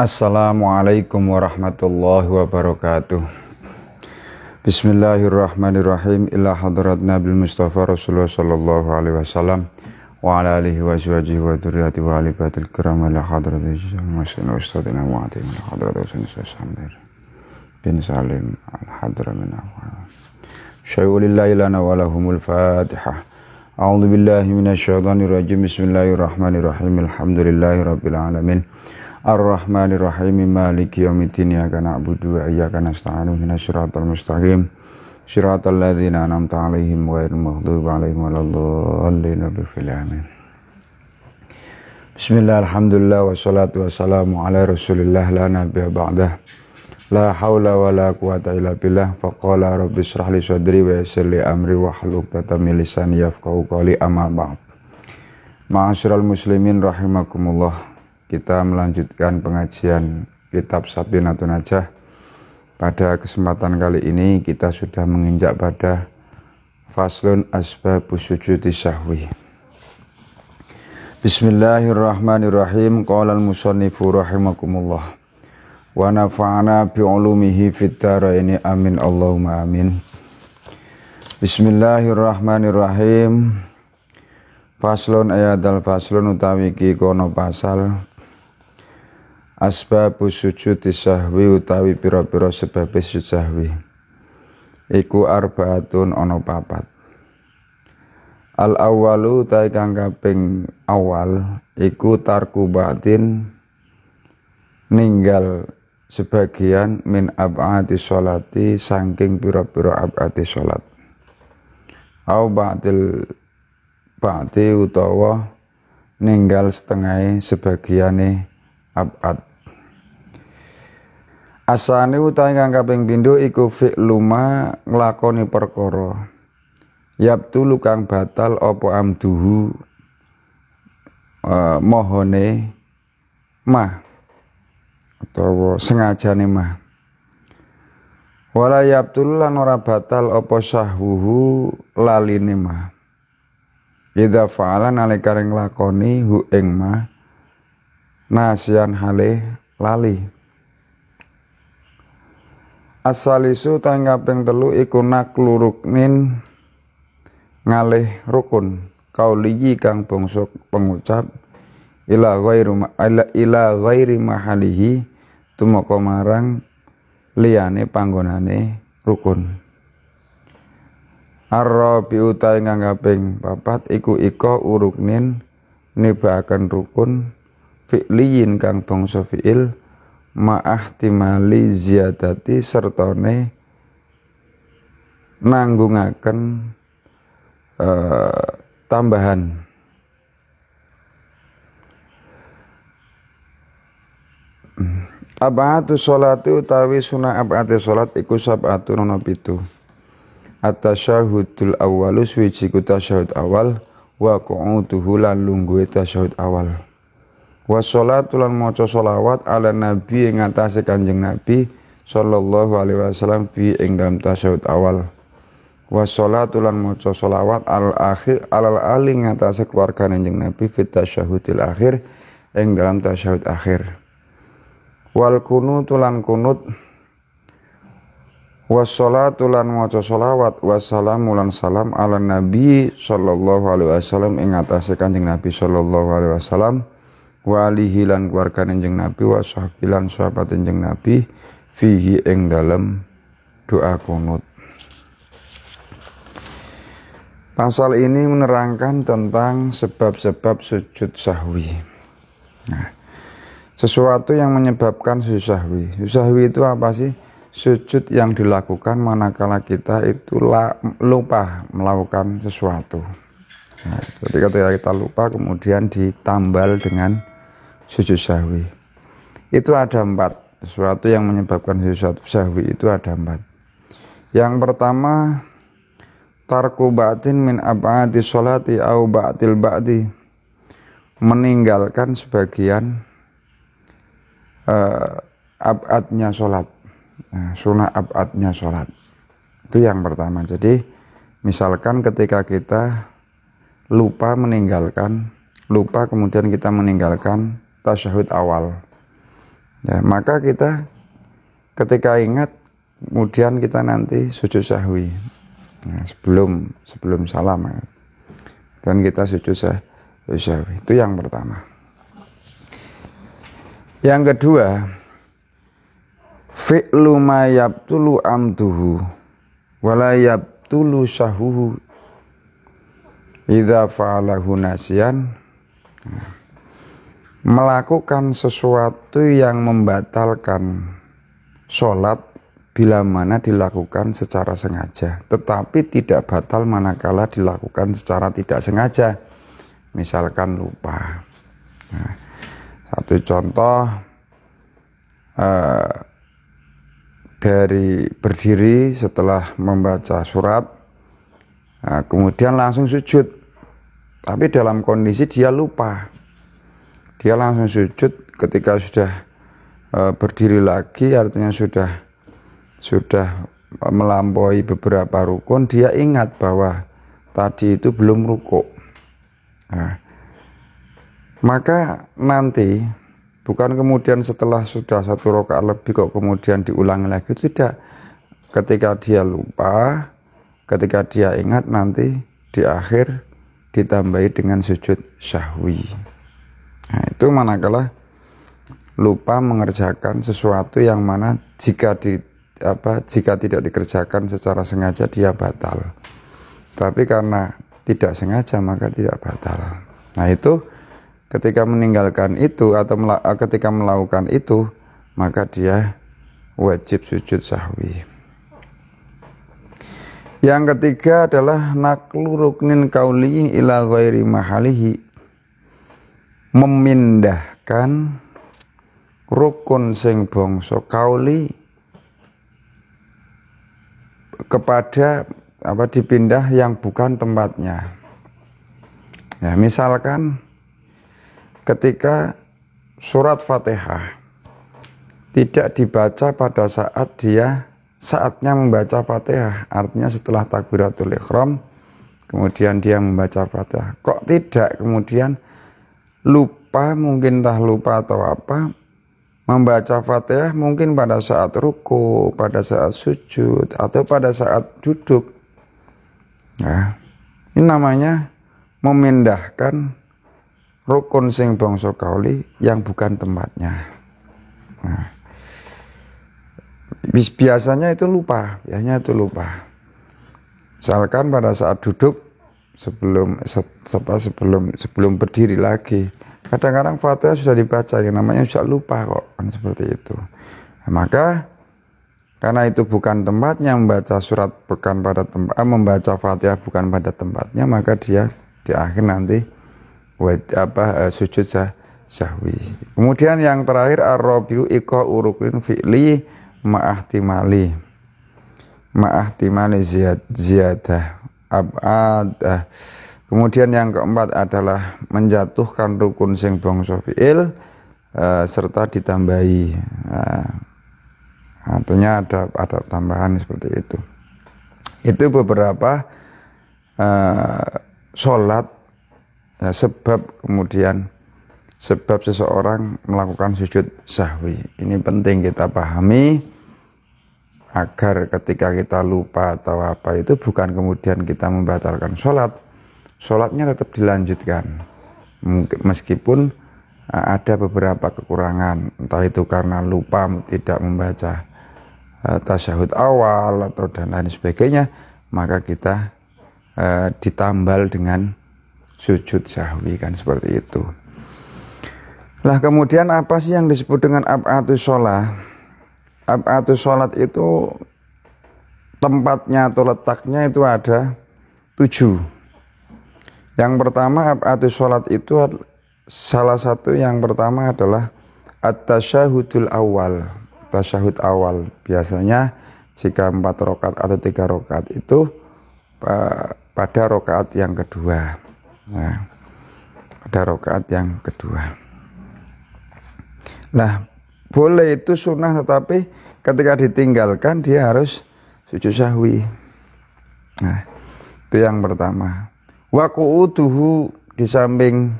Assalamualaikum warahmatullahi wabarakatuh. Bismillahirrahmanirrahim. Ila hadrat Nabil Mustafa Rasulullah sallallahu alaihi wasallam wa ala alihi wa sahbihi wa dzurriyyati wa alibatil kiram ila hadrat Masyin Ustadzina wa atim hadrat Husain Samir bin Salim al-Hadramina syai'ulillahi lana wa lahumul Fatihah. A'udzu billahi minasyaitonir rajim. Bismillahirrahmanirrahim. Alhamdulillahi rabbil alamin. Ar-Rahmanir-Rahim. Maliki yaumiddin. Iyyaka na'budu wa iyyaka nasta'in. Ihdinas siratal mustaqim. Siratal ladzina an'amta 'alaihim ghairil maghdubi 'alaihim waladdallin. Amin. Bismillah, alhamdulillah, wassalatu wassalamu ala Rasulillah la nabiyya ba'dah. La haula wala quwata illa billah. Faqala rabbi shrah li sadri wa yassir li amri wahlul 'uqdatam min lisani yafqahu qawli. Amma ba'd. Ma'asyiral muslimin rahimakumullah. Kita melanjutkan pengajian kitab Safinatun Najah. Pada kesempatan kali ini kita sudah menginjak pada faslun asbabus sujudi sahwi. Bismillahirrahmanirrahim. Qala al-musannifu rahimakumullah wa nafa'ana bi'ulumihi fid dharaini amin Allahumma amin. Bismillahirrahmanirrahim. Faslun ayadal faslun utawi iki kono pasal asbabus sujudi sahwi utawi pira-pira sebab sujud sahwi. Iku arbaatun ana papat. Al awwalu ta kang kaping awal iku tarku ba'din ninggal sebagian min ab'ati sholati saking pira-pira ab'ati sholat. Au ba'dil ba'di utawa ninggal setengah sebagiane ab'at. Asane utawi kang kaping pindho iku fi'lu ma nglakoni perkara yabtulu kang batal apa amduhu mohone mah utawa sengajane mah. Wala yabtul lan ora batal apa sahwuhu laline mah. Idza fa'ala nalika nglakoni hu ing mah nasian hale lali. Asalisu tang kaping telu iku naklu ruknin ngalih rukun kauliyi kang bangsa pengucap ila ghairi mahalihi tumeka marang liyane panggonane rukun. Ar-rabi'u ta kang kaping papat iku ika uruknin nibahaken rukun fi'liyin kang bangsa fi'il ma'ahtimali ziyadati sertone nanggungaken tambahan. Ab'atu sholati utawi sunah ab'ati sholat iku sab'atun ana 7. At-tasyahudul awwalu suwiji ku tasyahud awal wa qu'uduhu lan lungguhe tasyahud awal. Wassalatu lan maca sholawat ala nabi ing atase Kanjeng Nabi sallallahu alaihi wasallam bi ing dalam tasyahud awal. Wassalatu lan maca sholawat al akhir alal ali ing atase keluarga Kanjeng Nabi fit tasyahudil akhir ing dalam tasyahud akhir. Wal kunutu lan kunut wassalatu lan maca sholawat wassalamu lan salam ala nabi sallallahu alaihi wasallam ing atase Kanjeng Nabi sallallahu alaihi wasallam wa alihi lan keluarga Kanjeng Nabi wa sahbihi lan sahabat Kanjeng Nabi fihi ing dalem doa kunut. Pasal ini menerangkan tentang sebab-sebab sujud sahwi. Nah, sesuatu yang menyebabkan sujud sahwi. Sujud sahwi itu apa sih? Sujud yang dilakukan manakala kita itu lupa melakukan sesuatu. Nah, jadi ketika kita lupa kemudian ditambal dengan sujud sahwi. Itu ada 4. Sesuatu yang menyebabkan sujud sahwi itu ada 4. Yang pertama, tarku ba'din min ab'ati sholati au ba'dil ba'di. Meninggalkan sebagian ab'adnya sholat. Nah, sunah ab'adnya sholat. Itu yang pertama. Jadi misalkan ketika kita lupa kemudian kita meninggalkan tasyahud awal. Ya, maka kita ketika ingat, kemudian kita nanti sujud sahwi. Nah, sebelum salam ya. Dan kita sujud sahwi. Itu yang pertama. Yang kedua, fi'lu ma yabtulu amduhu wala yabtulu sahuhu idza fa'alahu nasiyan. Melakukan sesuatu yang membatalkan sholat bila mana dilakukan secara sengaja, tetapi tidak batal manakala dilakukan secara tidak sengaja, misalkan lupa. Nah, satu contoh dari berdiri setelah membaca surat, kemudian langsung sujud, tapi dalam kondisi dia lupa. Dia langsung sujud ketika sudah berdiri lagi, artinya sudah melampaui beberapa rukun, dia ingat bahwa tadi itu belum rukuk. Nah, maka nanti bukan kemudian setelah sudah 1 rakaat lebih kok kemudian diulangi lagi, tidak. Ketika dia lupa, ketika dia ingat, nanti di akhir ditambahi dengan sujud sahwi. Nah, itu manakala lupa mengerjakan sesuatu yang mana jika tidak dikerjakan secara sengaja dia batal. Tapi karena tidak sengaja maka tidak batal. Nah, itu ketika meninggalkan itu atau ketika melakukan itu, maka dia wajib sujud sahwi. Yang ketiga adalah naqlu ruknin qauli ila ghairi mahalihi. Memindahkan rukun sing bangsa kauli kepada dipindah yang bukan tempatnya. Ya, misalkan ketika surat Fatihah tidak dibaca pada saat saatnya membaca Fatihah, artinya setelah takbiratul ihram kemudian dia membaca Fatihah. Kok tidak kemudian lupa, mungkin entah lupa atau apa, membaca Fatihah mungkin pada saat ruku, pada saat sujud, atau pada saat duduk. Nah, ini namanya memindahkan rukun sing bangsa kauli yang bukan tempatnya. Nah, biasanya itu lupa, Misalkan pada saat duduk, sebelum berdiri lagi, kadang-kadang Fatihah sudah dibaca, yang namanya sudah lupa kok, kan seperti itu. Nah, maka karena itu bukan tempatnya membaca membaca Fatihah bukan pada tempatnya, maka dia di akhir nanti sujud sahwi. Kemudian yang terakhir ar-rabiu iqa uruklin fi'li ma'ahtimali ziyadah ab'ad. Kemudian yang keempat adalah menjatuhkan rukun sing bangsa fi'il serta ditambahi. Artinya ada tambahan seperti itu. Itu beberapa sholat sebab seseorang melakukan sujud sahwi. Ini penting kita pahami agar ketika kita lupa atau apa itu bukan kemudian kita membatalkan sholatnya tetap dilanjutkan meskipun ada beberapa kekurangan, entah itu karena lupa tidak membaca tasyahud awal atau dan lain sebagainya, maka kita ditambal dengan sujud sahwi, kan seperti itu. Lah kemudian apa sih yang disebut dengan ab'atus sholat? Ab'atus sholat itu tempatnya atau letaknya itu ada 7. Yang pertama ab'atus sholat itu salah satu yang pertama adalah at-tasyahudul awal. Tasyahud awal biasanya jika 4 rakaat atau 3 rakaat itu pada rakaat yang kedua. Nah, pada rakaat yang kedua. Nah, boleh itu sunnah, tetapi ketika ditinggalkan dia harus sujud sahwi. Nah, itu yang pertama. Wa qu'uduhu, di samping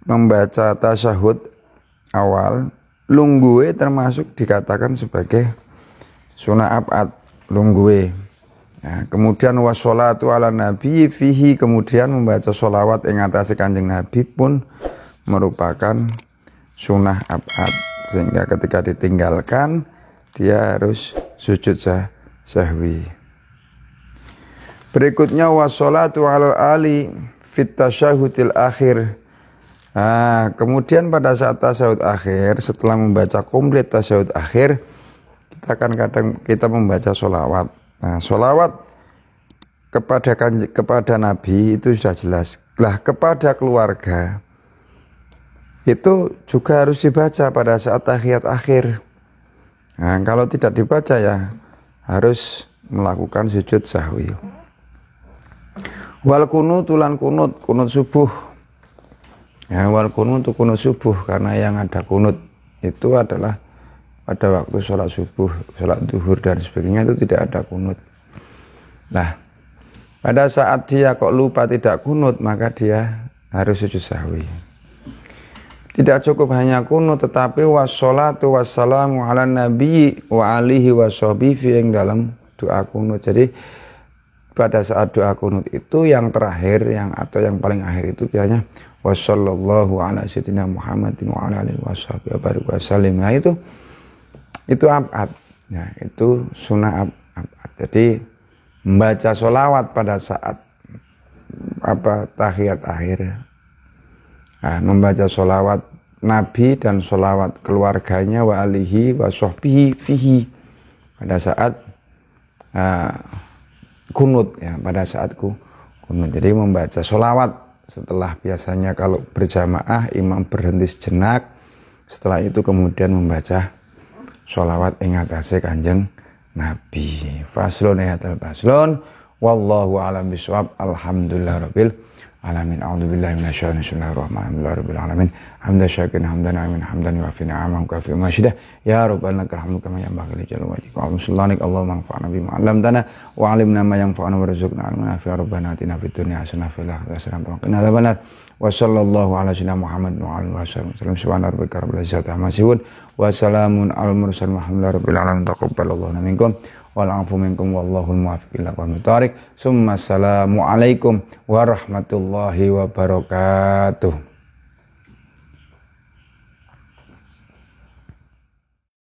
membaca tasyahud awal lungguhe termasuk dikatakan sebagai sunah abad lungguhe. Nah, kemudian washolatu ala nabi fihi, kemudian membaca sholawat ing atase Kanjeng Nabi pun merupakan sunah abad, sehingga ketika ditinggalkan dia harus sujud sahwi. Berikutnya washolatu ala ali fit tasyahudil akhir. Nah, kemudian pada saat tasyahud akhir, setelah membaca komplit tasyahud akhir, kita membaca sholawat. Nah, sholawat kepada Nabi itu sudah jelas. Lah, kepada keluarga itu juga harus dibaca pada saat tahiyat akhir. Nah, kalau tidak dibaca ya harus melakukan sujud sahwi. Wal kunut lan kunut subuh. Ya, wal kunut subuh, karena yang ada kunut itu adalah pada waktu sholat subuh, sholat duhur dan sebagainya itu tidak ada kunut. Nah, pada saat dia kok lupa tidak kunut, maka dia harus sujud sahwi. Tidak cukup hanya kunut, tetapi wassalatu wassalamu ala nabi wa alihi washabihi yang dalam doa kunut. Jadi pada saat doa kunut itu yang terakhir atau yang paling akhir itu biasanya wassallallahu ala sayyidina Muhammadin wa ala alihi wasallam. Nah, itu abad. Nah, itu sunah abad. Jadi membaca sholawat pada saat tahiyat akhir. Nah, membaca sholawat Nabi dan sholawat keluarganya wa alihi wa sahbihi fihi pada saat kunut, ya, pada saat kunut. Jadi membaca sholawat setelah, biasanya kalau berjamaah imam berhenti sejenak, setelah itu kemudian membaca sholawat ing atase Kanjeng Nabi. Faslun ayatul faslun wallahu a'lam bishawab. Alhamdulillahirabbil alamin. A'udzubillahi minasyaitonir rajim. Alamin. Hamdan syakirin hamdan amin hamdan wa fi ni'amam ka fi masyidah. Ya rabbana lakal hamdu kama yanbaghi li jalali wajhika. Allahumma anfa'na bima 'allamtana wa 'allimna ma yanfa'una warzuqna 'ilman nafi'a. Rabbana atina fid dunya hasanah wa fil akhirati hasanah wa qina adzabannar. Wa sallallahu ala sayyidina Muhammad wa alihi wasallam. Subhana rabbika rabbil izzati amma yasifun wa salamun alal mursalin walhamdulillahi rabbil alamin. Taqabbalallahu minkum wal afu minkum wallahu muwaffiq ila aqwamit thoriq. Summa assalamu alaikum warahmatullahi wabarakatuh.